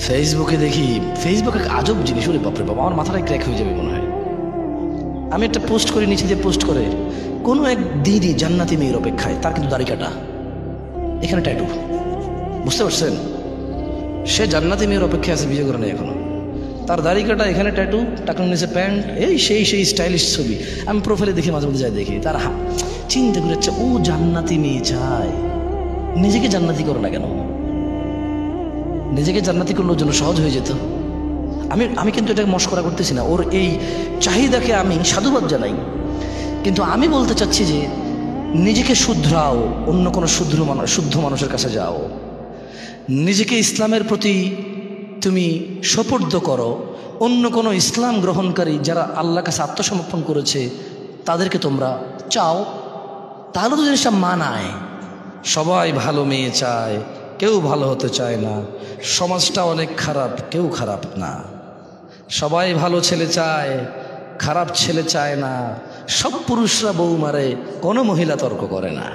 ফেসবুকে দেখি, ফেসবুক এক আজব জিনিস। ওরে বাপরে বাবা, আমার মাথাটাই ক্র্যাক হয়ে যাবে মনে হয়। আমি একটা পোস্ট করি, নিচে দিয়ে পোস্ট করে কোনো এক দিদি জান্নাতি মেয়ের অপেক্ষায়, তার কিন্তু দাড়ি কাটা, এখানে ট্যাটু। বুঝতে পারছেন? সে জান্নাতি মেয়ের অপেক্ষায় আছে, বিয়ে করে নেই এখনো। তার দাড়ি কাটা, এখানে ট্যাটু, টাকার নিচে প্যান্ট, এই সেই স্টাইলিশ ছবি। আমি প্রোফাইলে দেখি, মাঝে মধ্যে যাই দেখি, তার চিন্তা করে যাচ্ছে ও জান্নাতি মেয়ে চায়। নিজেকে জান্নাতি করো না কেন? নিজেকে জান্নাতি করলেও জন্য সহজ হয়ে যেত। আমি কিন্তু এটাকে মস্করা করতেছি না, ওর এই চাহিদাকে আমি সাধুবাদ জানাই। কিন্তু আমি বলতে চাচ্ছি যে নিজেকে শুধরাও, অন্য কোনো শুদ্ধ মানুষের কাছে যাও, নিজেকে ইসলামের প্রতি তুমি সোপর্দ করো। অন্য কোনো ইসলাম গ্রহণকারী যারা আল্লাহর কাছে আত্মসমর্পণ করেছে তাদেরকে তোমরা চাও, তাহলে তো জিনিসটা মানায়। সবাই ভালো মেয়ে চায়, কেউ ভালো হতে চায় না। সমাজটা অনেক খারাপ, কেউ খারাপ না। সবাই ভালো ছেলে চায়, খারাপ ছেলে চায় না। সব পুরুষরা বউ মারে, কোনো মহিলা তর্ক করে না।